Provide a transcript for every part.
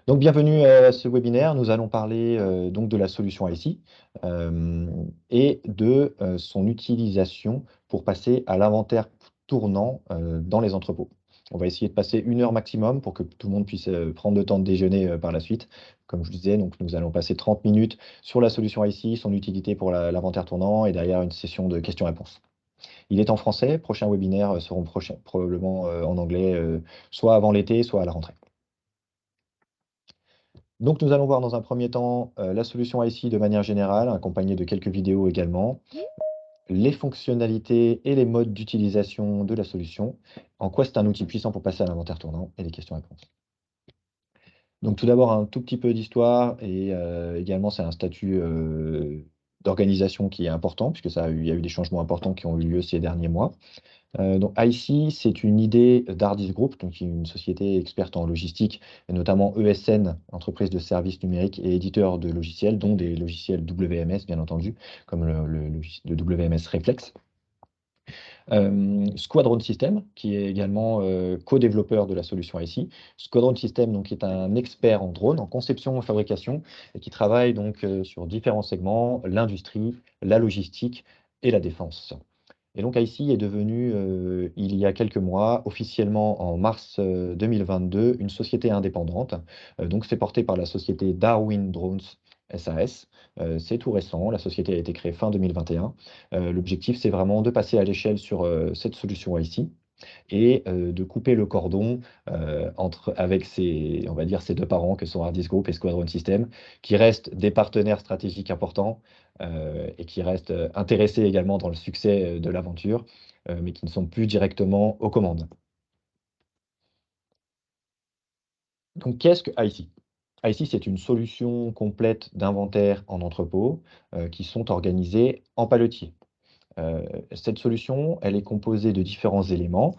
Donc, bienvenue à ce webinaire. Nous allons parler donc de la solution IC et de son utilisation pour passer à l'inventaire tournant dans les entrepôts. On va essayer de passer 1 heure maximum pour que tout le monde puisse prendre le temps de déjeuner par la suite. Comme je disais, donc, nous allons passer 30 minutes sur la solution IC, son utilité pour l'inventaire tournant et derrière une session de questions-réponses. Il est en français. Prochains webinaires seront probablement en anglais, soit avant l'été, soit à la rentrée. Donc, nous allons voir dans un premier temps la solution IC de manière générale, accompagnée de quelques vidéos également, les fonctionnalités et les modes d'utilisation de la solution, en quoi c'est un outil puissant pour passer à l'inventaire tournant et les questions-réponses. Donc, tout d'abord, un tout petit peu d'histoire et également, c'est un statut d'organisation qui est important, puisque il y a eu des changements importants qui ont eu lieu ces derniers mois. Donc IC, c'est une idée d'Ardis Group, donc qui est une société experte en logistique, et notamment ESN, entreprise de services numériques et éditeur de logiciels, dont des logiciels WMS, bien entendu, comme le WMS Reflex. Squadron System, qui est également co-développeur de la solution IC. Squadron System, donc, est un expert en drone, en conception et fabrication, et qui travaille donc sur différents segments, l'industrie, la logistique et la défense. Et donc IC est devenu, il y a quelques mois, officiellement en mars 2022, une société indépendante. Donc c'est porté par la société Darwin Drones SAS. C'est tout récent, la société a été créée fin 2021. L'objectif, c'est vraiment de passer à l'échelle sur cette solution IC et de couper le cordon avec ses, on va dire, ses deux parents que sont Hardis Group et Squadron System, qui restent des partenaires stratégiques importants et qui restent intéressés également dans le succès de l'aventure, mais qui ne sont plus directement aux commandes. Donc, qu'est-ce que IC? IC, c'est une solution complète d'inventaire en entrepôt qui sont organisés en paletier. Cette solution, elle est composée de différents éléments.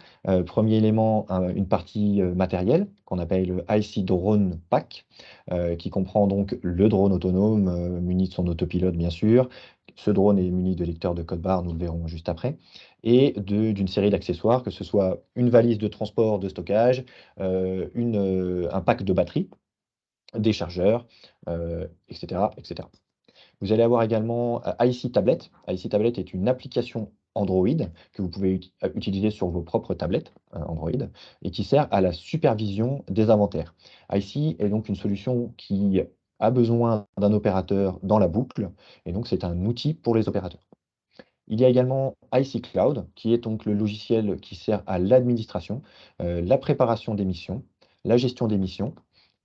Premier élément, une partie matérielle qu'on appelle le IC Drone Pack, qui comprend donc le drone autonome muni de son autopilote, bien sûr. Ce drone est muni de lecteurs de code barre, nous le verrons juste après, et d'une série d'accessoires, que ce soit une valise de transport, de stockage, un pack de batterie, des chargeurs, etc., etc. Vous allez avoir également IC Tablet. IC Tablet est une application Android que vous pouvez utiliser sur vos propres tablettes Android et qui sert à la supervision des inventaires. IC est donc une solution qui a besoin d'un opérateur dans la boucle et donc c'est un outil pour les opérateurs. Il y a également IC Cloud qui est donc le logiciel qui sert à l'administration, la préparation des missions, la gestion des missions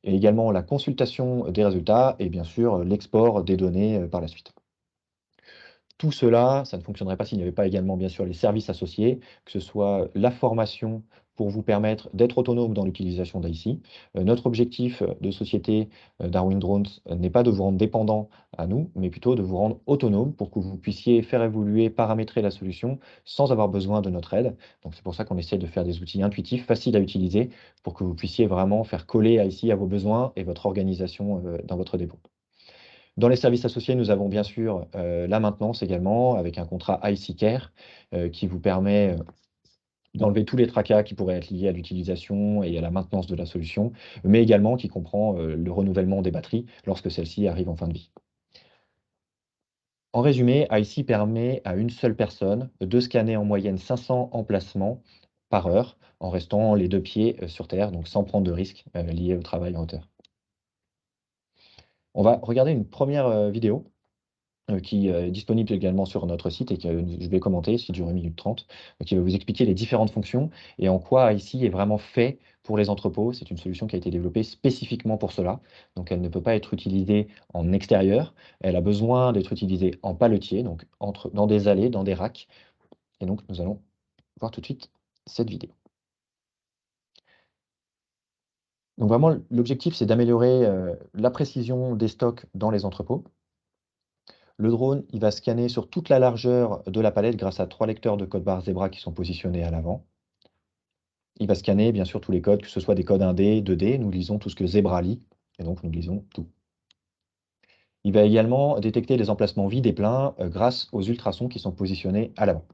et également la consultation des résultats et bien sûr l'export des données par la suite. Tout cela, ça ne fonctionnerait pas s'il n'y avait pas également, bien sûr, les services associés, que ce soit la formation pour vous permettre d'être autonome dans l'utilisation d'IC. Notre objectif de société Darwin Drones n'est pas de vous rendre dépendant à nous, mais plutôt de vous rendre autonome pour que vous puissiez faire évoluer, paramétrer la solution sans avoir besoin de notre aide. Donc c'est pour ça qu'on essaie de faire des outils intuitifs, faciles à utiliser, pour que vous puissiez vraiment faire coller IC à vos besoins et votre organisation dans votre dépôt. Dans les services associés, nous avons bien sûr la maintenance également, avec un contrat IC Care qui vous permet d'enlever tous les tracas qui pourraient être liés à l'utilisation et à la maintenance de la solution, mais également qui comprend le renouvellement des batteries lorsque celles-ci arrivent en fin de vie. En résumé, IC permet à une seule personne de scanner en moyenne 500 emplacements par heure en restant les deux pieds sur terre, donc sans prendre de risques liés au travail en hauteur. On va regarder une première vidéo qui est disponible également sur notre site et que je vais commenter, qui dure 1 minute 30, qui va vous expliquer les différentes fonctions et en quoi IC est vraiment fait pour les entrepôts. C'est une solution qui a été développée spécifiquement pour cela. Donc elle ne peut pas être utilisée en extérieur. Elle a besoin d'être utilisée en paletier, donc dans des allées, dans des racks. Et donc nous allons voir tout de suite cette vidéo. Donc vraiment, l'objectif, c'est d'améliorer la précision des stocks dans les entrepôts. Le drone, il va scanner sur toute la largeur de la palette grâce à 3 lecteurs de code barre Zebra qui sont positionnés à l'avant. Il va scanner bien sûr tous les codes, que ce soit des codes 1D, 2D, nous lisons tout ce que Zebra lit, et donc nous lisons tout. Il va également détecter les emplacements vides et pleins grâce aux ultrasons qui sont positionnés à l'avant.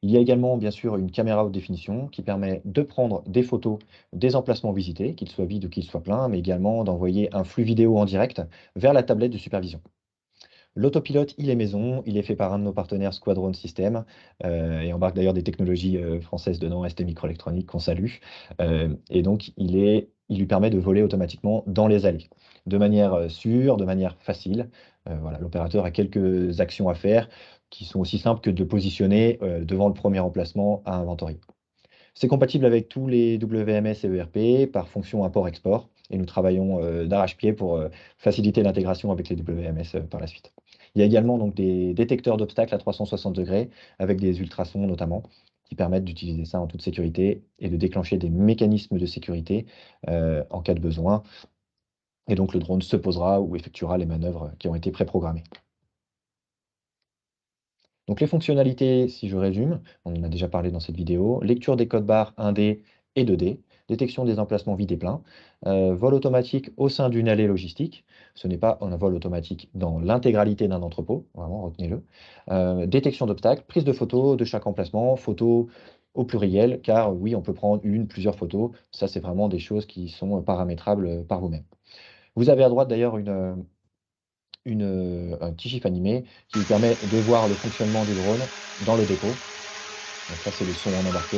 Il y a également, bien sûr, une caméra haute définition qui permet de prendre des photos des emplacements visités, qu'ils soient vides ou qu'ils soient pleins, mais également d'envoyer un flux vidéo en direct vers la tablette de supervision. L'autopilote, il est maison, il est fait par un de nos partenaires Squadron Systems, et embarque d'ailleurs des technologies, françaises dedans, ST Microelectronics qu'on salue, et donc il lui permet de voler automatiquement dans les allées, de manière, sûre, de manière facile. Voilà, l'opérateur a quelques actions à faire qui sont aussi simples que de positionner, devant le premier emplacement à inventorier. C'est compatible avec tous les WMS et ERP par fonction import-export et nous travaillons, d'arrache-pied pour, faciliter l'intégration avec les WMS, par la suite. Il y a également donc des détecteurs d'obstacles à 360° avec des ultrasons notamment, qui permettent d'utiliser ça en toute sécurité et de déclencher des mécanismes de sécurité, en cas de besoin et donc le drone se posera ou effectuera les manœuvres qui ont été préprogrammées. Donc les fonctionnalités, si je résume, on en a déjà parlé dans cette vidéo, lecture des codes barres 1D et 2D, détection des emplacements vides et pleins, vol automatique au sein d'une allée logistique. Ce n'est pas un vol automatique dans l'intégralité d'un entrepôt, vraiment retenez-le. Détection d'obstacles, prise de photos de chaque emplacement, photos au pluriel, car oui, on peut prendre une, plusieurs photos. Ça, c'est vraiment des choses qui sont paramétrables par vous-même. Vous avez à droite d'ailleurs un petit GIF animé qui vous permet de voir le fonctionnement du drone dans le dépôt. Donc là, c'est le son en embarqué.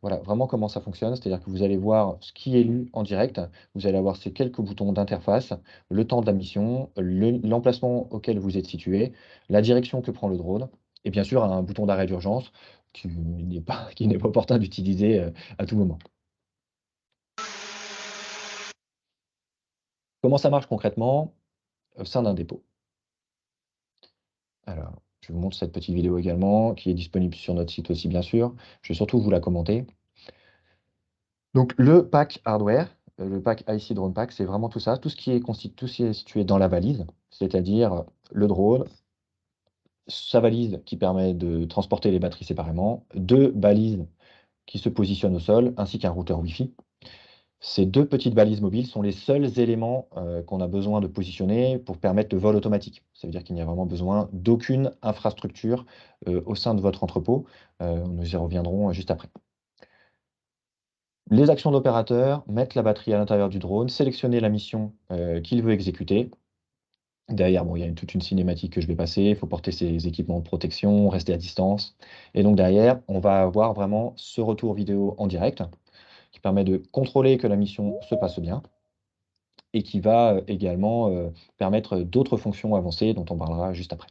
Voilà, vraiment comment ça fonctionne, c'est-à-dire que vous allez voir ce qui est lu en direct. Vous allez avoir ces quelques boutons d'interface, le temps de la mission, l'emplacement auquel vous êtes situé, la direction que prend le drone et bien sûr un bouton d'arrêt d'urgence qui n'est pas opportun d'utiliser, à tout moment. Comment ça marche concrètement au sein d'un dépôt? Alors, je vous montre cette petite vidéo également, qui est disponible sur notre site aussi, bien sûr. Je vais surtout vous la commenter. Donc, le pack hardware, le pack IC Drone Pack, c'est vraiment tout ça, tout ce qui est situé dans la valise, c'est-à-dire le drone, sa valise qui permet de transporter les batteries séparément, 2 balises qui se positionnent au sol, ainsi qu'un routeur Wi-Fi. Ces 2 petites balises mobiles sont les seuls éléments, qu'on a besoin de positionner pour permettre le vol automatique. Ça veut dire qu'il n'y a vraiment besoin d'aucune infrastructure, au sein de votre entrepôt. Nous y reviendrons juste après. Les actions d'opérateur, mettre la batterie à l'intérieur du drone, sélectionner la mission, qu'il veut exécuter. Derrière, bon, il y a toute une cinématique que je vais passer, il faut porter ses équipements de protection, rester à distance et donc derrière, on va avoir vraiment ce retour vidéo en direct qui permet de contrôler que la mission se passe bien et qui va, également, permettre d'autres fonctions avancées dont on parlera juste après.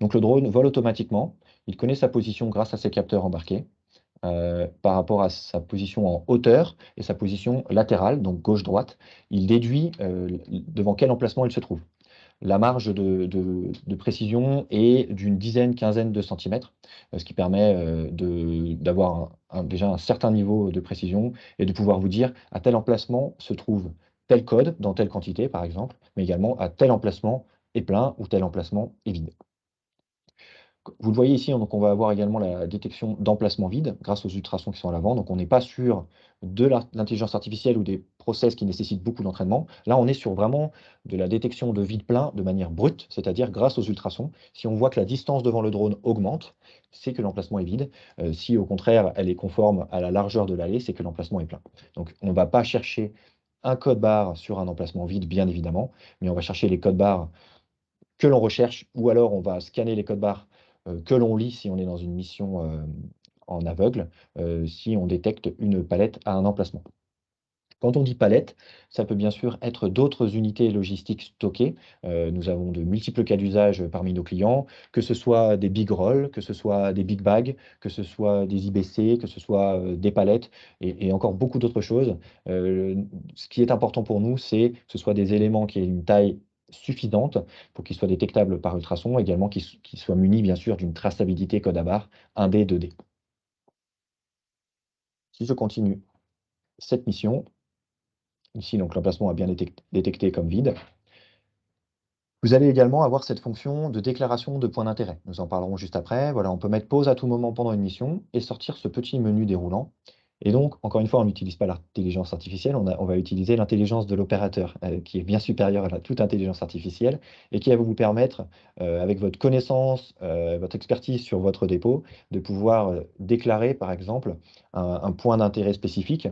Donc le drone vole automatiquement, il connaît sa position grâce à ses capteurs embarqués, par rapport à sa position en hauteur et sa position latérale, donc gauche-droite. Il déduit, devant quel emplacement il se trouve. La marge de précision est d'une dizaine, quinzaine de centimètres, ce qui permet, d'avoir déjà un certain niveau de précision et de pouvoir vous dire: à tel emplacement se trouve tel code dans telle quantité, par exemple, mais également à tel emplacement est plein ou tel emplacement est vide. Vous le voyez ici, hein, donc on va avoir également la détection d'emplacements vides grâce aux ultrasons qui sont à l'avant. Donc on n'est pas sur de l'intelligence artificielle ou des process qui nécessitent beaucoup d'entraînement. Là, on est sur vraiment de la détection de vide plein de manière brute, c'est-à-dire grâce aux ultrasons. Si on voit que la distance devant le drone augmente, c'est que l'emplacement est vide. Si au contraire, elle est conforme à la largeur de l'allée, c'est que l'emplacement est plein. Donc on ne va pas chercher un code barre sur un emplacement vide, bien évidemment, mais on va chercher les codes barres que l'on recherche ou alors on va scanner les codes barres, que l'on lit si on est dans une mission, en aveugle, si on détecte une palette à un emplacement. Quand on dit palette, ça peut bien sûr être d'autres unités logistiques stockées. Nous avons de multiples cas d'usage, parmi nos clients, que ce soit des big rolls, que ce soit des big bags, que ce soit des IBC, que ce soit, des palettes et encore beaucoup d'autres choses. Ce qui est important pour nous, c'est que ce soit des éléments qui aient une taille suffisante pour qu'ils soient détectables par ultrasons, également qu'ils soient munis bien sûr d'une traçabilité code à barre 1D, 2D. Si je continue cette mission, ici donc l'emplacement a bien détecté comme vide. Vous allez également avoir cette fonction de déclaration de points d'intérêt. Nous en parlerons juste après. Voilà, on peut mettre pause à tout moment pendant une mission et sortir ce petit menu déroulant Et donc, encore une fois, on n'utilise pas l'intelligence artificielle, on va utiliser l'intelligence de l'opérateur, qui est bien supérieure à toute intelligence artificielle et qui va vous permettre, avec votre connaissance, votre expertise sur votre dépôt, de pouvoir, déclarer, par exemple, un point d'intérêt spécifique.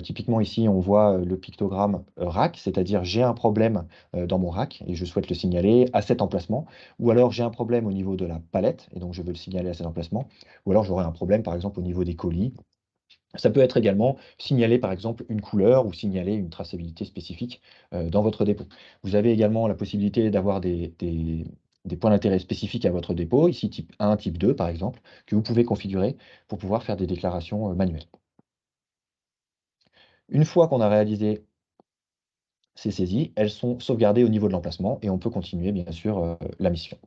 Typiquement ici, on voit, le pictogramme, rack, c'est-à-dire j'ai un problème, dans mon rack et je souhaite le signaler à cet emplacement. Ou alors j'ai un problème au niveau de la palette et donc je veux le signaler à cet emplacement. Ou alors j'aurais un problème, par exemple, au niveau des colis. Ça peut être également signaler, par exemple, une couleur ou signaler une traçabilité spécifique, dans votre dépôt. Vous avez également la possibilité d'avoir des points d'intérêt spécifiques à votre dépôt, ici type 1, type 2 par exemple, que vous pouvez configurer pour pouvoir faire des déclarations, manuelles. Une fois qu'on a réalisé ces saisies, elles sont sauvegardées au niveau de l'emplacement et on peut continuer bien sûr, la mission.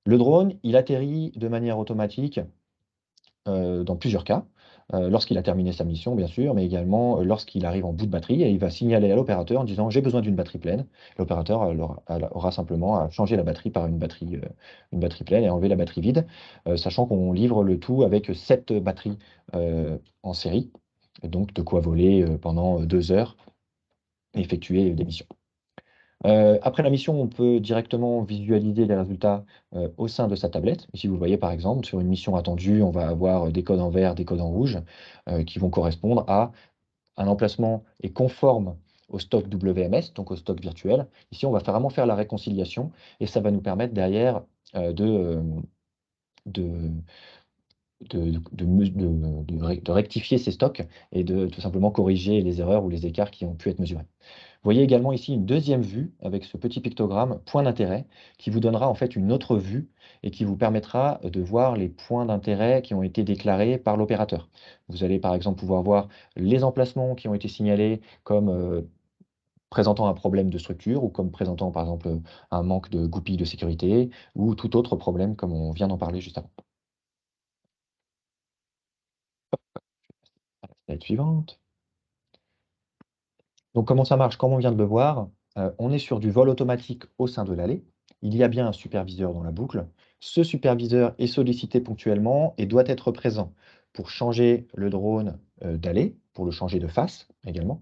Le drone, il atterrit de manière automatique dans plusieurs cas, lorsqu'il a terminé sa mission bien sûr, mais également, lorsqu'il arrive en bout de batterie et il va signaler à l'opérateur en disant: «J'ai besoin d'une batterie pleine». L'opérateur, aura simplement à changer la batterie par une batterie pleine et enlever la batterie vide, sachant qu'on livre le tout avec 7 batteries, en série, et donc de quoi voler, pendant, 2 heures et effectuer des missions. Après la mission, on peut directement visualiser les résultats, au sein de sa tablette. Ici, vous le voyez, par exemple, sur une mission attendue, on va avoir, des codes en vert, des codes en rouge, qui vont correspondre à un emplacement est conforme au stock WMS, donc au stock virtuel. Ici, on va vraiment faire la réconciliation et ça va nous permettre derrière, de de rectifier ces stocks et de tout simplement corriger les erreurs ou les écarts qui ont pu être mesurés. Vous voyez également ici une deuxième vue avec ce petit pictogramme point d'intérêt qui vous donnera en fait une autre vue et qui vous permettra de voir les points d'intérêt qui ont été déclarés par l'opérateur. Vous allez par exemple pouvoir voir les emplacements qui ont été signalés comme présentant un problème de structure ou comme présentant par exemple un manque de goupilles de sécurité ou tout autre problème comme on vient d'en parler juste avant. Slide suivante. Donc comment ça marche? Comme on vient de le voir, on est sur du vol automatique au sein de l'allée. Il y a bien un superviseur dans la boucle. Ce superviseur est sollicité ponctuellement et doit être présent pour changer le drone, d'allée, pour le changer de face également,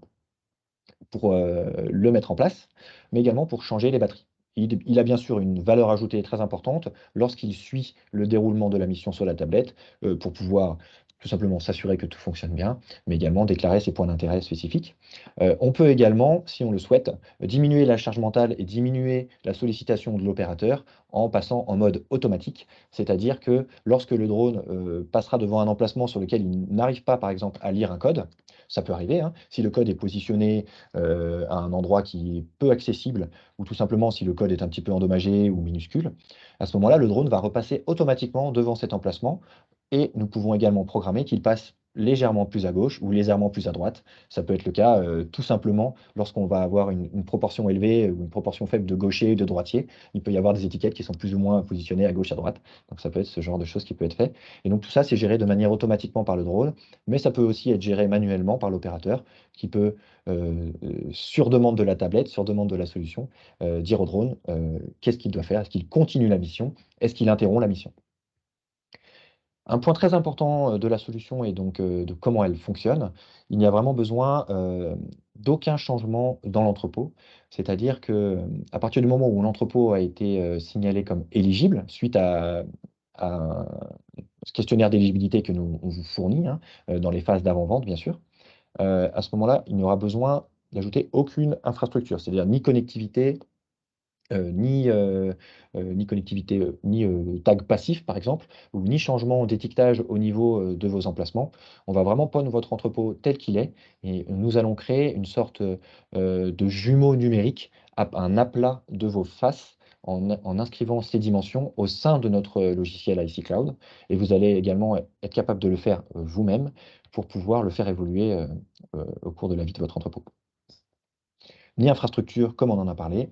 pour, le mettre en place, mais également pour changer les batteries. Il a bien sûr une valeur ajoutée très importante lorsqu'il suit le déroulement de la mission sur la tablette, pour pouvoir tout simplement s'assurer que tout fonctionne bien, mais également déclarer ses points d'intérêt spécifiques. On peut également, si on le souhaite, diminuer la charge mentale et diminuer la sollicitation de l'opérateur en passant en mode automatique. C'est-à-dire que lorsque le drone, passera devant un emplacement sur lequel il n'arrive pas, par exemple, à lire un code, ça peut arriver, hein, si le code est positionné à un endroit qui est peu accessible ou tout simplement si le code est un petit peu endommagé ou minuscule, à ce moment-là, le drone va repasser automatiquement devant cet emplacement et nous pouvons également programmer qu'il passe légèrement plus à gauche ou légèrement plus à droite. Ça peut être le cas, tout simplement lorsqu'on va avoir une proportion élevée ou une proportion faible de gauchers et de droitiers. Il peut y avoir des étiquettes qui sont plus ou moins positionnées à gauche, à droite. Donc ça peut être ce genre de choses qui peut être fait et donc tout ça, c'est géré de manière automatiquement par le drone, mais ça peut aussi être géré manuellement par l'opérateur qui peut sur demande de la tablette, sur demande de la solution, dire au drone, qu'est-ce qu'il doit faire? Est-ce qu'il continue la mission? Est-ce qu'il interrompt la mission? Un point très important, de la solution et donc, de comment elle fonctionne, il n'y a vraiment besoin, d'aucun changement dans l'entrepôt. C'est-à-dire que, à partir du moment où l'entrepôt a été, signalé comme éligible suite à ce questionnaire d'éligibilité que nous on vous fournit, hein, dans les phases d'avant-vente bien sûr. À ce moment-là, il n'y aura besoin d'ajouter aucune infrastructure, c'est-à-dire ni connectivité, ni connectivité, ni, tag passif par exemple, ou ni changement d'étiquetage au niveau, de vos emplacements. On va vraiment prendre votre entrepôt tel qu'il est et nous allons créer une sorte, de jumeau numérique, un aplat de vos faces en inscrivant ces dimensions au sein de notre, logiciel IC Cloud et vous allez également être capable de le faire, vous-même pour pouvoir le faire évoluer, au cours de la vie de votre entrepôt. Ni infrastructure comme on en a parlé,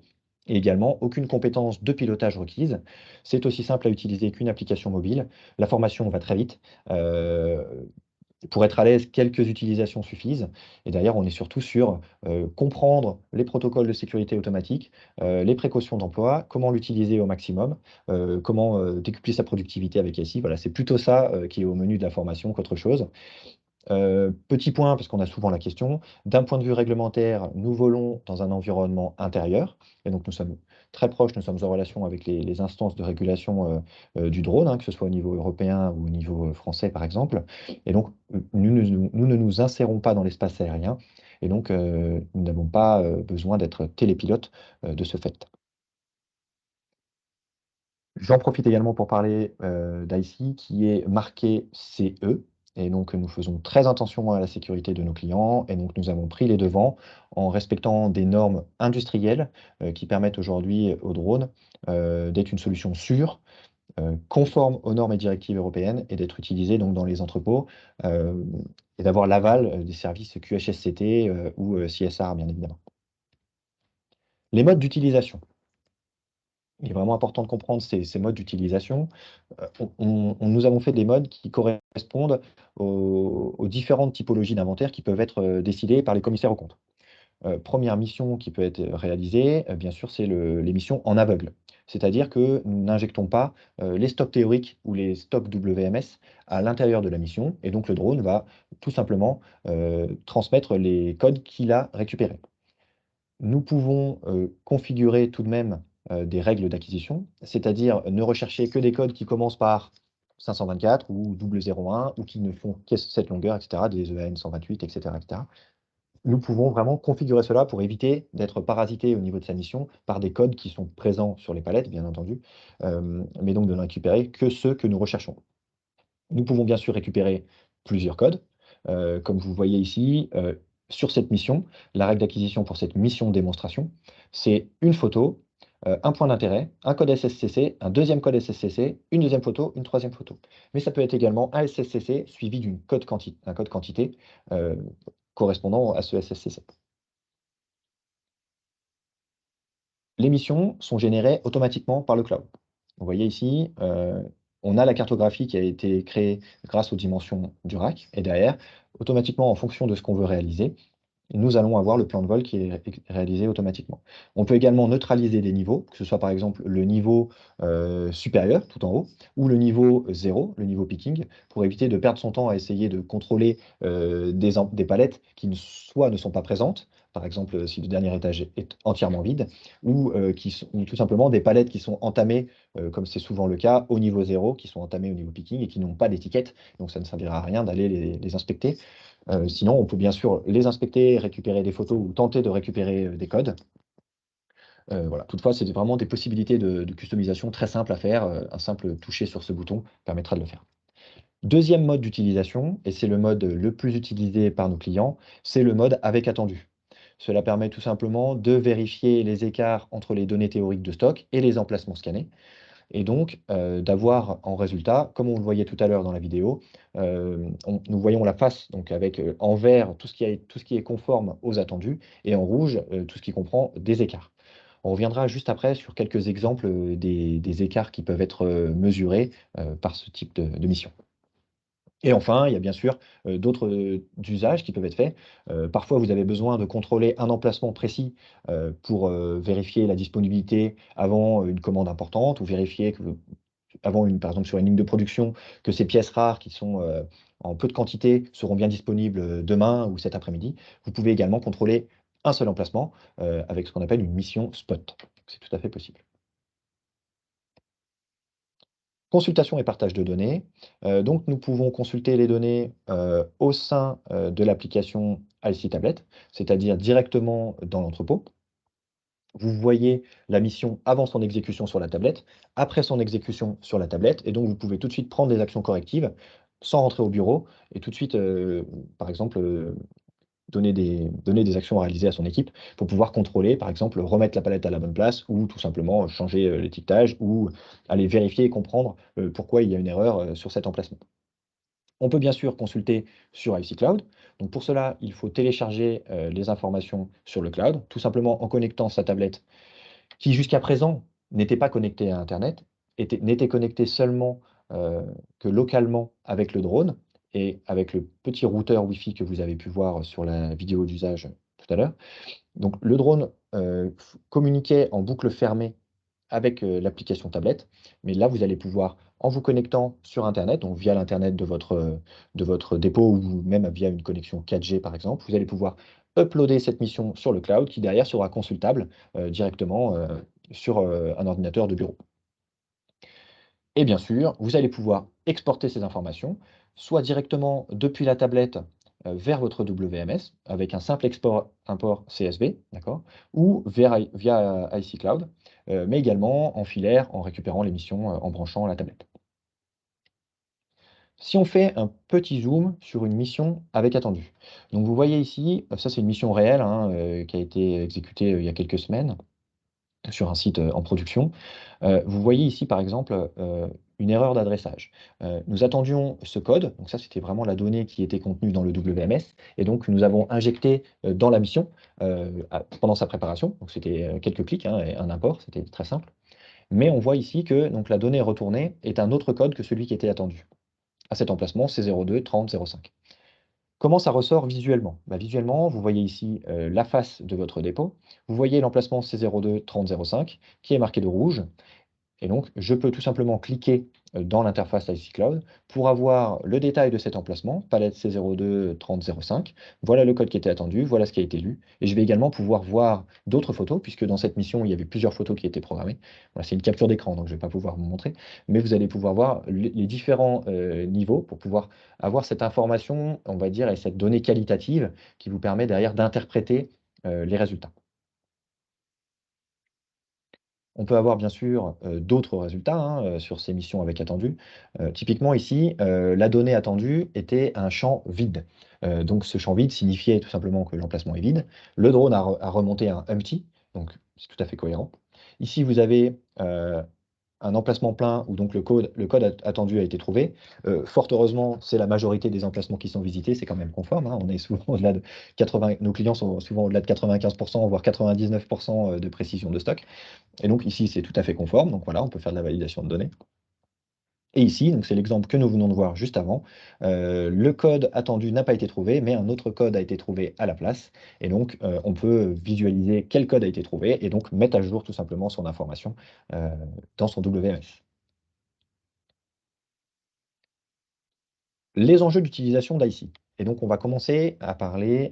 et également aucune compétence de pilotage requise. C'est aussi simple à utiliser qu'une application mobile. La formation va très vite. Pour être à l'aise, quelques utilisations suffisent. Et d'ailleurs, on est surtout sur comprendre les protocoles de sécurité automatique, les précautions d'emploi, comment l'utiliser au maximum, comment décupler sa productivité avec SI. Voilà, c'est plutôt ça qui est au menu de la formation qu'autre chose. Petit point, parce qu'on a souvent la question, d'un point de vue réglementaire, nous volons dans un environnement intérieur et donc nous sommes très proches, nous sommes en relation avec les instances de régulation, du drone, hein, que ce soit au niveau européen ou au niveau, français, par exemple et donc nous ne nous insérons pas dans l'espace aérien et donc nous n'avons pas, besoin d'être télépilotes, de ce fait. J'en profite également pour parler, d'ICE qui est marqué CE et donc nous faisons très attention à la sécurité de nos clients et donc nous avons pris les devants en respectant des normes industrielles, qui permettent aujourd'hui aux drones, d'être une solution sûre, conforme aux normes et directives européennes et d'être utilisés donc dans les entrepôts, hem et d'avoir l'aval, des services QHSCT, ou CSR bien évidemment. Les modes d'utilisation. Il est vraiment important de comprendre ces modes d'utilisation. Nous avons fait des modes qui correspondent aux différentes typologies d'inventaire qui peuvent être, décidées par les commissaires aux comptes. 1re mission qui peut être réalisée, bien sûr, c'est les missions en aveugle. C'est-à-dire que nous n'injectons pas, les stocks théoriques ou les stocks WMS à l'intérieur de la mission et donc le drone va tout simplement, transmettre les codes qu'il a récupérés. Nous pouvons, configurer tout de même, des règles d'acquisition, c'est-à-dire ne rechercher que des codes qui commencent par 524 ou 001 ou qui ne font que cette longueur et cetera, des EAN 128 et cetera et cetera. Nous pouvons vraiment configurer cela pour éviter d'être parasité au niveau de sa mission par des codes qui sont présents sur les palettes, bien entendu, mais donc de ne récupérer que ceux que nous recherchons. Nous pouvons bien sûr récupérer plusieurs codes. Comme vous voyez ici, sur cette mission, la règle d'acquisition pour cette mission de démonstration, c'est une photo, un point d'intérêt, un code SSCC, un deuxième code SSCC, une deuxième photo, une troisième photo. Mais ça peut être également un SSCC suivi un code quantité, heu, correspondant à ce SSCC. Les missions sont générées automatiquement par le cloud. Vous voyez ici, on a la cartographie qui a été créée grâce aux dimensions du rack et derrière, automatiquement en fonction de ce qu'on veut réaliser, nous allons avoir le plan de vol qui est réalisé automatiquement. On peut également neutraliser des niveaux, que ce soit par exemple le niveau, supérieur tout en haut ou le niveau 0, le niveau picking, pour éviter de perdre son temps à essayer de contrôler, des palettes qui soit ne sont pas présentes, par exemple, si le dernier étage est entièrement vide ou tout simplement des palettes qui sont entamées, comme c'est souvent le cas, au niveau 0, qui sont entamées au niveau picking et qui n'ont pas d'étiquette, donc ça ne servira à rien d'aller les inspecter. Sinon, on peut bien sûr les inspecter, récupérer des photos ou tenter de récupérer, des codes. Voilà. Toutefois, c'est vraiment des possibilités de customisation très simples à faire, un simple toucher sur ce bouton permettra de le faire. Deuxième mode d'utilisation et c'est le mode le plus utilisé par nos clients, c'est le mode avec attendu. Cela permet tout simplement de vérifier les écarts entre les données théoriques de stock et les emplacements scannés et donc, d'avoir en résultat, comme on le voyait tout à l'heure dans la vidéo, nous voyons la face donc avec, en vert tout ce qui est conforme aux attendus et en rouge, tout ce qui comprend des écarts. On reviendra juste après sur quelques exemples, des écarts qui peuvent être, mesurés, par ce type de mission. Et enfin, il y a bien sûr, d'autres, usages qui peuvent être faits. Parfois, vous avez besoin de contrôler un emplacement précis, pour, vérifier la disponibilité avant, une commande importante ou vérifier que avant par exemple sur une ligne de production, que ces pièces rares qui sont, en peu de quantité seront bien disponibles, demain ou cet après-midi. Vous pouvez également contrôler un seul emplacement, avec ce qu'on appelle une mission spot. C'est tout à fait possible. Consultation et partage de données. Donc nous pouvons consulter les données, au sein, de l'application ici Tablet, c'est-à-dire directement dans l'entrepôt. Vous voyez la mission avant son exécution sur la tablette, après son exécution sur la tablette et donc vous pouvez tout de suite prendre des actions correctives sans rentrer au bureau et tout de suite, par exemple, donner des actions à réaliser à son équipe pour pouvoir contrôler, par exemple, remettre la palette à la bonne place ou tout simplement changer, l'étiquetage ou aller vérifier et comprendre, pourquoi il y a une erreur, sur cet emplacement. On peut bien sûr consulter sur IC Cloud. Donc pour cela, il faut télécharger, les informations sur le cloud, tout simplement en connectant sa tablette qui jusqu'à présent n'était pas connecté à internet, n'était connecté seulement, heu, que localement avec le drone et avec le petit routeur Wi-Fi que vous avez pu voir sur la vidéo d'usage tout à l'heure. Donc le drone, f communiquait en boucle fermée avec, l'application tablette, mais là, vous allez pouvoir en vous connectant sur internet, donc via l'internet de votre dépôt ou même via une connexion 4G par exemple, vous allez pouvoir uploader cette mission sur le cloud qui derrière sera consultable, directement, sur, un ordinateur de bureau. Et bien sûr, vous allez pouvoir exporter ces informations, soit directement depuis la tablette, vers votre WMS avec un simple import CSV, d'accord? Ou via IC Cloud, mais également en filaire en récupérant l'émission, en branchant la tablette. Si on fait un petit zoom sur une mission avec attendu. Donc vous voyez ici, ça c'est une mission réelle, hein, qui a été exécutée, il y a quelques semaines sur un site, en production. Vous voyez ici, par exemple, une erreur d'adressage. Nous attendions ce code, donc ça, c'était vraiment la donnée qui était contenue dans le WMS et donc nous avons injecté, dans la mission, pendant sa préparation. Donc c'était, quelques clics, hein et un import, c'était très simple. Mais on voit ici que donc la donnée retournée est un autre code que celui qui était attendu. À cet emplacement, C02 30 05. Comment ça ressort visuellement? Bah, visuellement, vous voyez ici, la face de votre dépôt. Vous voyez l'emplacement C02 30 05 qui est marqué de rouge et donc, je peux tout simplement cliquer, dans l'interface IC Cloud pour avoir le détail de cet emplacement, palette C02 30 05. Voilà le code qui était attendu, voilà ce qui a été lu et je vais également pouvoir voir d'autres photos puisque dans cette mission, il y avait plusieurs photos qui étaient programmées. Voilà, c'est une capture d'écran, donc je ne vais pas pouvoir vous montrer, mais vous allez pouvoir voir les différents, niveaux pour pouvoir avoir cette information, on va dire et cette donnée qualitative qui vous permet derrière d'interpréter, les résultats. On peut avoir bien sûr, d'autres résultats, hein, sur ces missions avec attendu. Typiquement ici, la donnée attendue était un champ vide. Donc ce champ vide signifiait tout simplement que l'emplacement est vide. Le drone a remonté un empty, donc c'est tout à fait cohérent. Ici, vous avez, un emplacement plein où donc le code attendu a été trouvé. Fort heureusement, c'est la majorité des emplacements qui sont visités, c'est quand même conforme, hein. On est souvent au-delà de 80, nos clients sont souvent au-delà de 95 voire 99 de précision de stock. Et donc ici, c'est tout à fait conforme, donc voilà, on peut faire de la validation de données. Et ici, donc c'est l'exemple que nous venons de voir juste avant, le code attendu n'a pas été trouvé, mais un autre code a été trouvé à la place. Et donc, on peut visualiser quel code a été trouvé et donc mettre à jour tout simplement son information, heu, dans son WMS. Les enjeux d'utilisation d'IC. Et donc on va commencer à parler,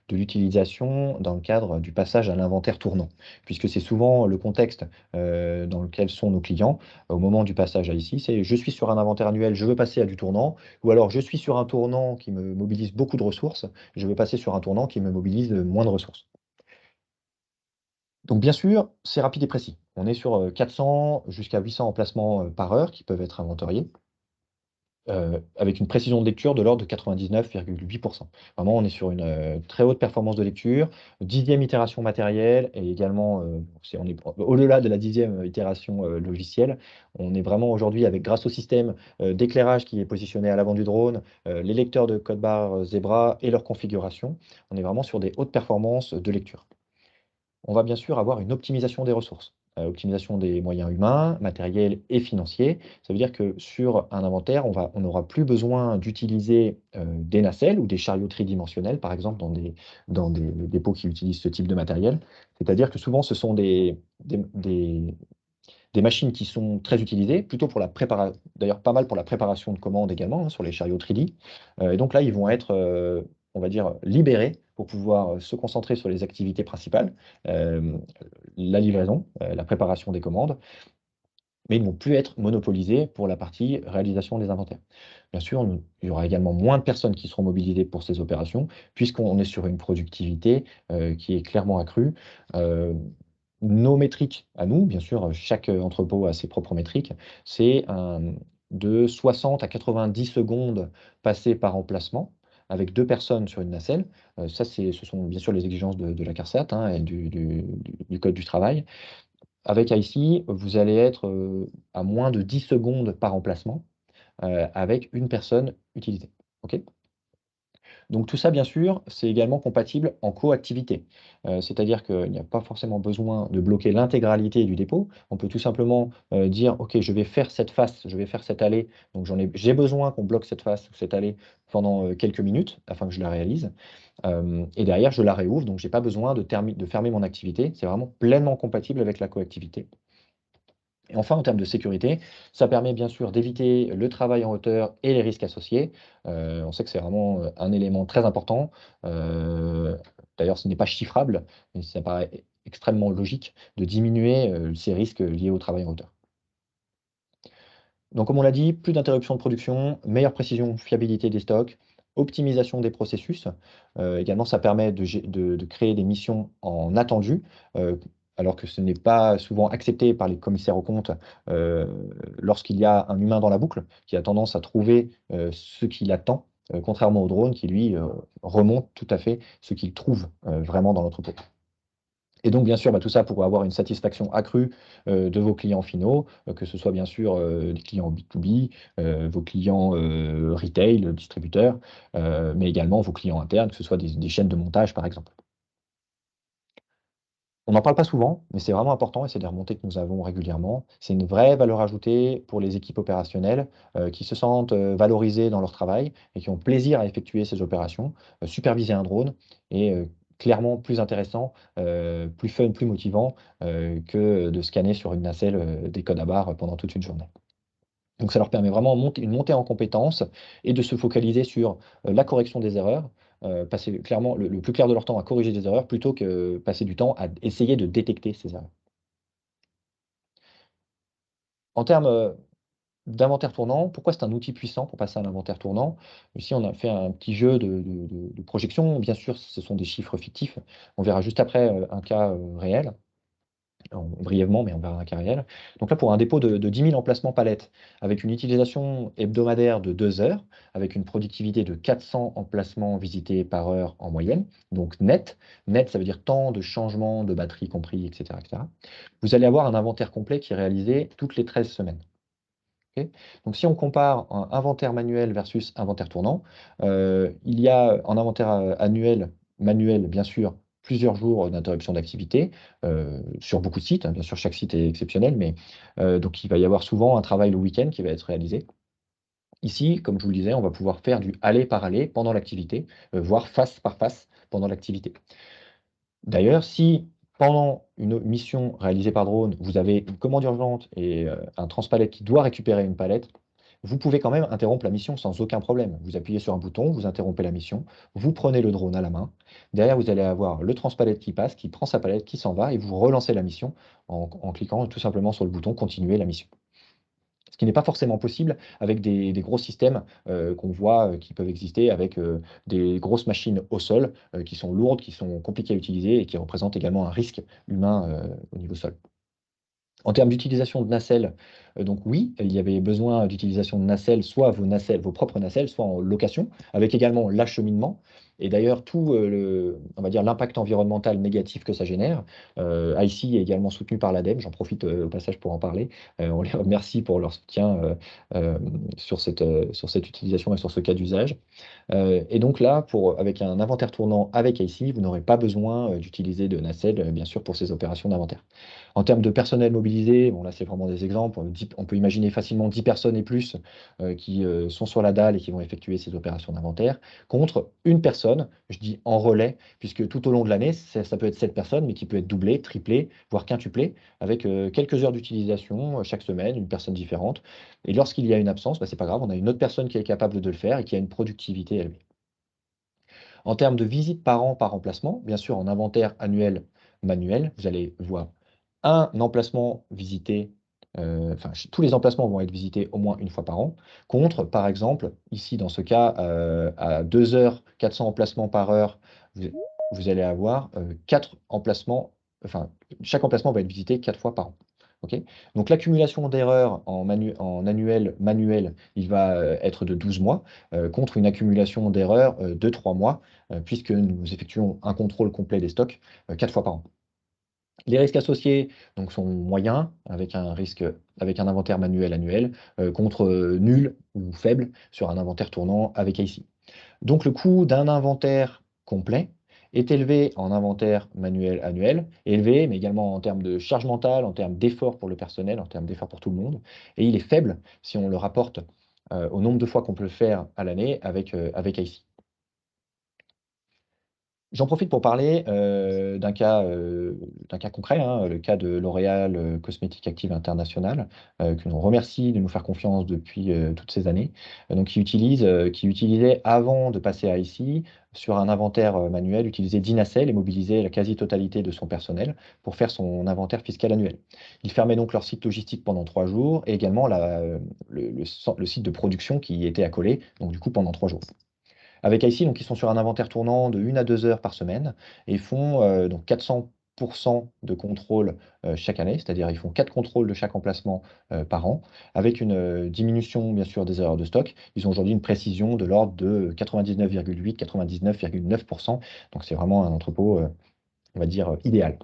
de l'utilisation dans le cadre du passage à l'inventaire tournant, puisque c'est souvent le contexte, dans lequel sont nos clients au moment du passage à IC. C'est: «Je suis sur un inventaire annuel, je veux passer à du tournant» ou alors: «Je suis sur un tournant qui me mobilise beaucoup de ressources, je veux passer sur un tournant qui me mobilise, moins de ressources». Donc bien sûr, c'est rapide et précis. On est sur, 400 jusqu'à 800 emplacements, par heure qui peuvent être inventoriés. Avec une précision de lecture de l'ordre de 99,8. Vraiment, on est sur une, très haute performance de lecture, 10e itération matérielle et également, on est au-delà de la 10e itération, logicielle. On est vraiment aujourd'hui avec grâce au système, d'éclairage qui est positionné à l'avant du drone, les lecteurs de code barre, Zebra et leur configuration, on est vraiment sur des hautes performances de lecture. On va bien sûr avoir une optimisation des ressources, optimisation des moyens humains, matériels et financiers. Ça veut dire que sur un inventaire, on n'aura plus besoin d'utiliser, des nacelles ou des chariots tridimensionnels, par exemple, dans des dépôts qui utilisent ce type de matériel. C'est-à-dire que souvent, ce sont des machines qui sont très utilisées, plutôt pour la préparation, d'ailleurs pas mal pour la préparation de commandes également, hein, sur les chariots 3D. Et donc là, ils vont être, on va dire, libérés pour pouvoir, se concentrer sur les activités principales, hem, la livraison, la préparation des commandes, mais ils ne vont plus être monopolisés pour la partie réalisation des inventaires. Bien sûr, il y aura également moins de personnes qui seront mobilisées pour ces opérations, puisqu'on est sur une productivité, qui est clairement accrue. Hem, Nos métriques à nous, bien sûr, chaque, entrepôt a ses propres métriques, c'est de 60 à 90 secondes passées par emplacement avec 2 personnes sur une nacelle. Ça, ce sont bien sûr les exigences de la CARSAT, hein, et du code du travail. Avec ICI, vous allez être, à moins de 10 secondes par emplacement, avec une personne utilisée. OK? Donc tout ça, bien sûr, c'est également compatible en coactivité. C'est-à-dire qu'il n'y a pas forcément besoin de bloquer l'intégralité du dépôt. On peut tout simplement, dire: «OK, je vais faire cette face, je vais faire cette allée, donc j'ai besoin qu'on bloque cette face ou cette allée pendant, quelques minutes afin que je la réalise». Et derrière, je la réouvre, donc j'ai pas besoin de fermer mon activité. C'est vraiment pleinement compatible avec la coactivité. Et enfin, en termes de sécurité, ça permet bien sûr d'éviter le travail en hauteur et les risques associés. On sait que c'est vraiment, un élément très important. Heu, D'ailleurs, ce n'est pas chiffrable, mais ça paraît extrêmement logique de diminuer, ces risques liés au travail en hauteur. Donc comme on l'a dit, plus d'interruptions de production, meilleure précision, fiabilité des stocks, optimisation des processus. Également, ça permet de créer des missions en attendu, heu, alors que ce n'est pas souvent accepté par les commissaires aux comptes, heu, lorsqu'il y a un humain dans la boucle, qui a tendance à trouver, ce qu'il attend, contrairement au drone qui lui, remonte tout à fait ce qu'il trouve, vraiment dans l'entrepôt. Et donc bien sûr, bah, tout ça pour avoir une satisfaction accrue, de vos clients finaux, que ce soit bien sûr, les clients B2B, vos clients, retail, distributeurs, mais également vos clients internes, que ce soit des chaînes de montage, par exemple. On n'en parle pas souvent, mais c'est vraiment important et c'est des remontées que nous avons régulièrement. C'est une vraie valeur ajoutée pour les équipes opérationnelles, qui se sentent, valorisées dans leur travail et qui ont plaisir à effectuer ces opérations. Superviser un drone est, clairement plus intéressant, plus fun, plus motivant, que de scanner sur une nacelle, des codes à barres pendant toute une journée. Donc ça leur permet vraiment une montée en compétences et de se focaliser sur, la correction des erreurs, passer clairement le plus clair de leur temps à corriger des erreurs plutôt que passer du temps à essayer de détecter ces erreurs. En termes, d'inventaire tournant, pourquoi c'est un outil puissant pour passer à l'inventaire tournant? Ici, on a fait un petit jeu de projection. Bien sûr, ce sont des chiffres fictifs. On verra juste après, un cas, réel. Brièvement, mais on verra un cas réel. Donc là, pour un dépôt de 10 000 emplacements palettes, avec une utilisation hebdomadaire de 2 heures, avec une productivité de 400 emplacements visités par heure en moyenne, donc net. Net, ça veut dire temps de changement de batterie compris, et cetera, et cetera. Vous allez avoir un inventaire complet qui est réalisé toutes les 13 semaines. OK? Donc si on compare un inventaire manuel versus inventaire tournant, il y a en inventaire, annuel manuel, bien sûr, plusieurs jours d'interruption d'activité, sur beaucoup de sites, hein. Bien sûr, chaque site est exceptionnel, mais donc il va y avoir souvent un travail le week-end qui va être réalisé. Ici, comme je vous le disais, on va pouvoir faire du aller par aller pendant l'activité, voire face par face pendant l'activité. D'ailleurs, si pendant une mission réalisée par drone, vous avez une commande urgente et un transpalette qui doit récupérer une palette, vous pouvez quand même interrompre la mission sans aucun problème. Vous appuyez sur un bouton, vous interrompez la mission, vous prenez le drone à la main. Derrière, vous allez avoir le transpalette qui passe, qui prend sa palette, qui s'en va et vous relancez la mission en cliquant tout simplement sur le bouton «Continuer la mission». Ce qui n'est pas forcément possible avec des gros systèmes, qu'on voit, qui peuvent exister avec, des grosses machines au sol, qui sont lourdes, qui sont compliquées à utiliser et qui représentent également un risque humain, au niveau sol. En termes d'utilisation de nacelles, donc oui, il y avait besoin d'utilisation de nacelles, soit vos nacelles, vos propres nacelles, soit en location, avec également l'acheminement et d'ailleurs tout, le on va dire l'impact environnemental négatif que ça génère. ICEY est également soutenu par l'ADEME, j'en profite, au passage pour en parler. On les remercie pour leur soutien, sur cette utilisation et sur ce cas d'usage. Et donc là, avec un inventaire tournant avec ICEY, vous n'aurez pas besoin, d'utiliser de nacelles, bien sûr pour ces opérations d'inventaire. En termes de personnel mobilisé, bon là, c'est vraiment des exemples, on peut imaginer facilement 10 personnes et plus, qui, sont sur la dalle et qui vont effectuer ces opérations d'inventaire, contre une personne, je dis en relais, puisque tout au long de l'année, ça peut être 7 personnes, mais qui peut être doublé, triplé, voire quintuplé, avec, quelques heures d'utilisation, chaque semaine, une personne différente. Et lorsqu'il y a une absence, bah, c'est pas grave, on a une autre personne qui est capable de le faire et qui a une productivité élevée. En termes de visites par an par emplacement, bien sûr, en inventaire annuel manuel, vous allez voir un emplacement visité, enfin, tous les emplacements vont être visités au moins une fois par an, contre, par exemple, ici, dans ce cas, à 2 heures, 400 emplacements par heure, vous vous allez avoir, 4 emplacements, enfin, chaque emplacement va être visité 4 fois par an. OK? Donc l'accumulation d'erreurs en annuel manuel, il va, être de 12 mois, contre une accumulation d'erreurs, de 3 mois, puisque nous effectuons un contrôle complet des stocks, 4 fois par an. Les risques associés donc sont moyens, avec un inventaire manuel annuel, contre, nul ou faible sur un inventaire tournant avec ICEY. Donc le coût d'un inventaire complet est élevé en inventaire manuel annuel, élevé, mais également en termes de charge mentale, en termes d'effort pour le personnel, en termes d'effort pour tout le monde et il est faible si on le rapporte, au nombre de fois qu'on peut le faire à l'année avec ICEY. J'en profite pour parler, d'un cas concret, hein, le cas de L'Oréal, Cosmétiques Actives International, que l'on remercie de nous faire confiance depuis, toutes ces années. Donc qui utilisait avant de passer à ICI, sur un inventaire, manuel, utilisait Dynacell et mobilisait la quasi-totalité de son personnel pour faire son inventaire fiscal annuel. Ils fermaient donc leur site logistique pendant 3 jours et également le site de production qui y était accolé, donc du coup pendant 3 jours. Avec ICI, donc ils sont sur un inventaire tournant de 1 à 2 heures par semaine et font, donc 400 de contrôle, chaque année. C'est-à-dire ils font 4 contrôles de chaque emplacement, par an, avec une, diminution bien sûr des erreurs de stock. Ils ont aujourd'hui une précision de l'ordre de 99,8-99,9. Donc c'est vraiment un entrepôt, on va dire, idéal.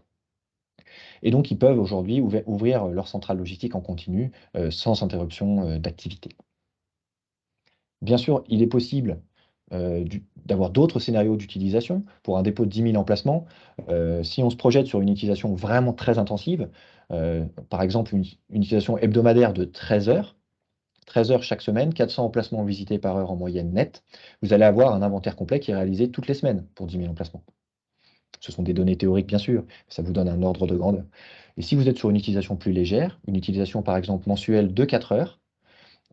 Et donc ils peuvent aujourd'hui ouvrir leur centrale logistique en continu, sans interruption, d'activité. Bien sûr, il est possible, d'avoir d'autres scénarios d'utilisation. Pour un dépôt de 10 000 emplacements, si on se projette sur une utilisation vraiment très intensive, par exemple une utilisation hebdomadaire de 13 heures chaque semaine, 400 emplacements visités par heure en moyenne nette, vous allez avoir un inventaire complet qui est réalisé toutes les semaines pour 10 000 emplacements. Ce sont des données théoriques bien sûr, ça vous donne un ordre de grandeur. Et si vous êtes sur une utilisation plus légère, une utilisation par exemple mensuelle de 4 heures,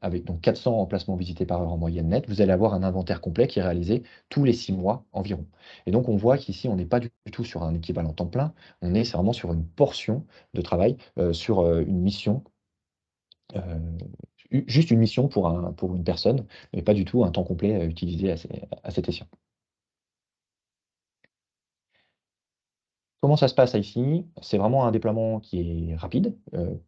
avec donc 400 emplacements visités par heure en moyenne nette, vous allez avoir un inventaire complet qui est réalisé tous les 6 mois environ. Et donc on voit qu'ici, on n'est pas du tout sur un équivalent temps plein, c'est vraiment sur une portion de travail, sur, une mission, juste une mission pour une personne, mais pas du tout un temps complet, utilisé à cet escient. Comment ça se passe ici? C'est vraiment un déploiement qui est rapide,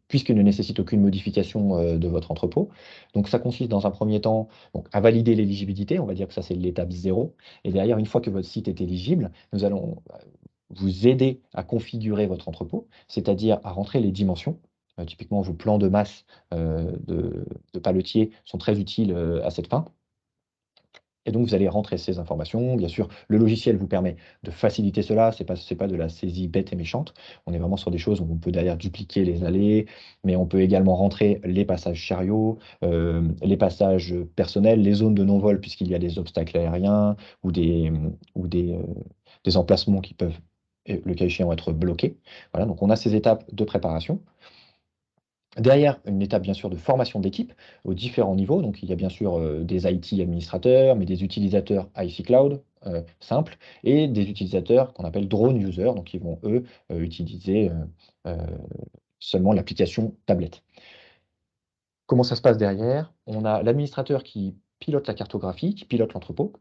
puisqu'il ne nécessite aucune modification, de votre entrepôt. Donc ça consiste dans un premier temps, donc à valider l'éligibilité, on va dire que ça c'est l'étape 0. Et derrière, une fois que votre site est éligible, nous allons, vous aider à configurer votre entrepôt, c'est-à-dire à rentrer les dimensions. Typiquement vos plans de masse, de paletiers sont très utiles, à cette fin. Et donc, vous allez rentrer ces informations. Bien sûr, le logiciel vous permet de faciliter cela. C'est pas de la saisie bête et méchante. On est vraiment sur des choses où on peut derrière dupliquer les allées, mais on peut également rentrer les passages chariots, les passages personnels, les zones de non-vol puisqu'il y a des obstacles aériens ou des emplacements qui peuvent, le cas échéant, être bloqués. Voilà, donc on a ces étapes de préparation. Derrière, une étape bien sûr de formation d'équipe aux différents niveaux. Donc il y a bien sûr, des IT administrateurs, mais des utilisateurs IC Cloud, simples et des utilisateurs qu'on appelle drone users, donc qui vont eux, utiliser, heu, seulement l'application tablette. Comment ça se passe derrière? On a l'administrateur qui pilote la cartographie, qui pilote l'entrepôt.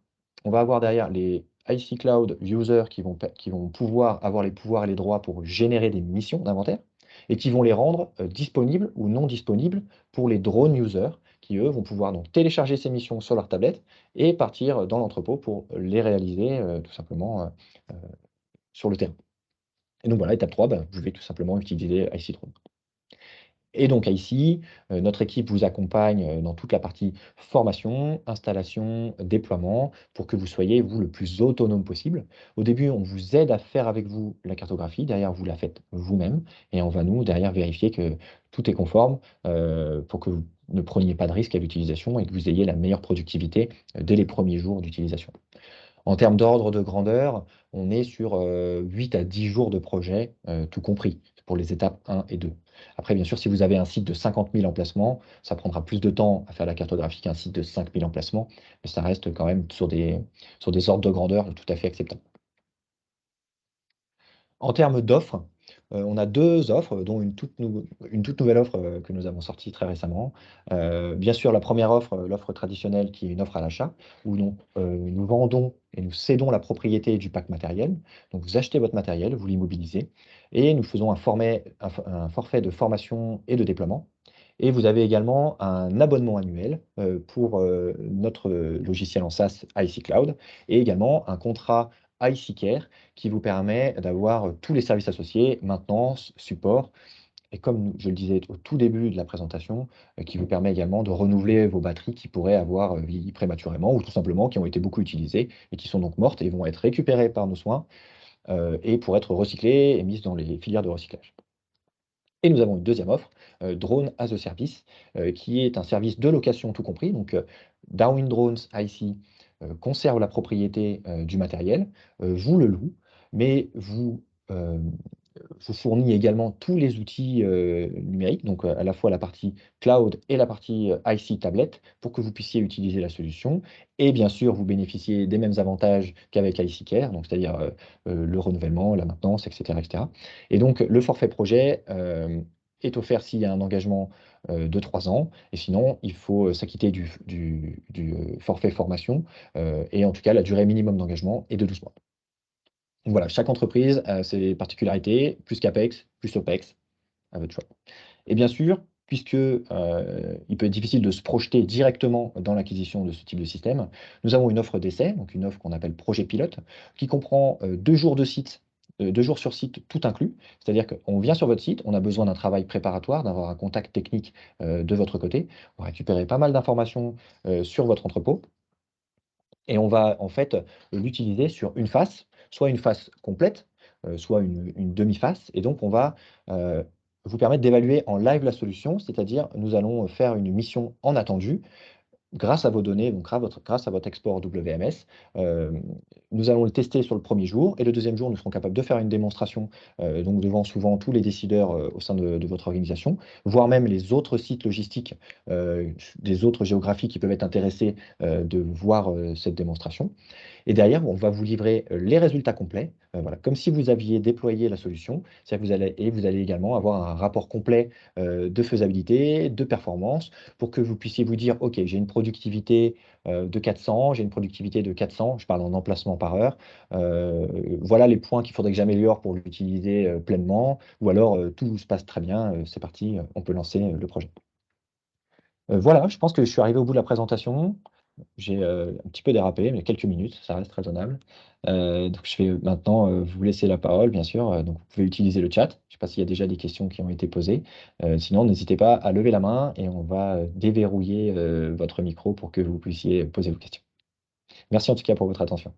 On va avoir derrière les IC Cloud users qui vont pouvoir avoir les pouvoirs et les droits pour générer des missions d'inventaire et qui vont les rendre, disponibles ou non disponibles pour les drone users qui, eux, vont pouvoir donc télécharger ces missions sur leur tablette et partir, dans l'entrepôt pour les réaliser, tout simplement, sur le terrain. Et donc voilà, étape 3, vous pouvez tout simplement utiliser IC Drone. Et donc ici, notre équipe vous accompagne, dans toute la partie formation, installation, déploiement, pour que vous soyez, vous, le plus autonome possible. Au début, on vous aide à faire avec vous la cartographie, derrière vous la faites vous-même et on va nous, derrière, vérifier que tout est conforme, pour que vous ne preniez pas de risque à l'utilisation et que vous ayez la meilleure productivité, dès les premiers jours d'utilisation. En termes d'ordre de grandeur, on est sur, 8 à 10 jours de projet, tout compris, pour les étapes 1 et 2. Après, bien sûr, si vous avez un site de 50 000 emplacements, ça prendra plus de temps à faire la cartographie qu'un site de 5 000 emplacements, mais ça reste quand même sur des ordres de grandeur tout à fait acceptables. En termes d'offres, on a 2 offres, dont une toute nouvelle offre, que nous avons sortie très récemment. Bien sûr, la première offre, l'offre traditionnelle qui est une offre à l'achat, où nous vendons et nous cédons la propriété du pack matériel. Donc vous achetez votre matériel, vous l'immobilisez et nous faisons un forfait de formation et de déploiement. Et vous avez également un abonnement annuel, pour, notre, logiciel en SaaS IC Cloud et également un contrat IC Care qui vous permet d'avoir, tous les services associés, maintenance, support et comme je le disais au tout début de la présentation, qui vous permet également de renouveler vos batteries qui pourraient avoir, vieilli prématurément ou tout simplement qui ont été beaucoup utilisées et qui sont donc mortes et vont être récupérées par nos soins, et pour être recyclées et mises dans les filières de recyclage. Et nous avons une deuxième offre, Drone as a Service, qui est un service de location tout compris, donc, Darwin Drones IC conserve la propriété, du matériel, vous le loue, mais vous fournit également tous les outils, numériques, donc à la fois la partie cloud et la partie, IC tablette pour que vous puissiez utiliser la solution et bien sûr, vous bénéficiez des mêmes avantages qu'avec IC Care, donc c'est-à-dire, le renouvellement, la maintenance et cetera et donc le forfait projet, est offert s'il y a un engagement, de 3 ans et sinon il faut, s'acquitter du forfait formation, et en tout cas la durée minimum d'engagement est de 12 mois. Donc voilà, chaque entreprise a ses particularités, plus CAPEX, plus OPEX, à votre choix. Et bien sûr, puisque, il peut être difficile de se projeter directement dans l'acquisition de ce type de système, nous avons une offre d'essai, donc une offre qu'on appelle projet pilote, qui comprend, 2 jours de site, 2 jours sur site tout inclus. C'est-à-dire qu'on vient sur votre site, on a besoin d'un travail préparatoire, d'avoir un contact technique, de votre côté, pour récupérer pas mal d'informations, sur votre entrepôt et on va en fait, l'utiliser sur une face, soit une face complète, soit une demi-face et donc on va, heu, vous permettre d'évaluer en live la solution. C'est-à-dire, nous allons, faire une mission en attendu grâce à vos données, donc grâce à votre export WMS, nous allons le tester sur le premier jour et le deuxième jour, nous serons capables de faire une démonstration, donc devant souvent tous les décideurs, au sein de votre organisation, voire même les autres sites logistiques, des autres géographies qui peuvent être intéressés, de voir, cette démonstration. Et derrière, on va vous livrer, les résultats complets, voilà, comme si vous aviez déployé la solution. C'est-à-dire que vous allez également avoir un rapport complet, de faisabilité, de performance, pour que vous puissiez vous dire: «OK, j'ai une productivité, de 400, j'ai une productivité de 400», je parle en emplacement par heure, voilà les points qu'il faudrait que j'améliore pour l'utiliser, pleinement ou alors, tout se passe très bien, c'est parti, on peut lancer, le projet. Voilà, je pense que je suis arrivé au bout de la présentation. J'ai, un petit peu dérapé, mais quelques minutes, ça reste raisonnable. Donc je vais maintenant, vous laisser la parole bien sûr, donc vous pouvez utiliser le chat. Je ne sais pas s'il y a déjà des questions qui ont été posées. Sinon n'hésitez pas à lever la main et on va, déverrouiller, votre micro pour que vous puissiez poser vos questions. Merci en tout cas pour votre attention.